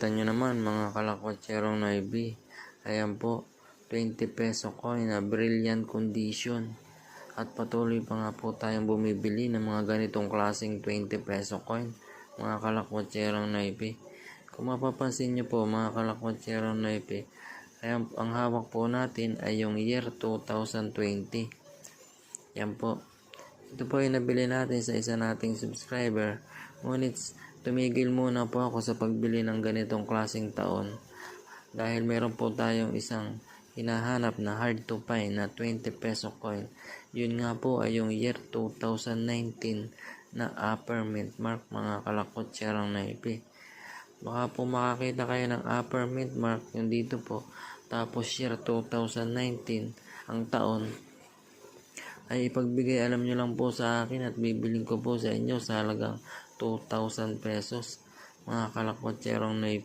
Kita nyo naman mga kalakotserong Noibi. Ayan po, 20 peso coin na brilliant condition. At patuloy pa nga po tayong bumibili ng mga ganitong klaseng 20 peso coin, mga kalakotserong Noibi. Kung mapapansin nyo po mga kalakotserong Noibi, ayan, ang hawak po natin ay yung year 2020. Yan po. Ito po yung nabili natin sa isa nating subscriber. Ngunit tumigil muna po ako sa pagbili ng ganitong klaseng taon. Dahil meron po tayong isang hinahanap na hard to find na 20 peso coin. Yun nga po ay yung year 2019 na upper mint mark, mga kalakotserong Noibi. Baka po makakita kayo ng upper mint mark yung dito po. Tapos year 2019 ang taon, ay ipagbigay alam nyo lang po sa akin at bibiling ko po sa inyo sa halagang 2,000 pesos, mga kalakotserong Noibi.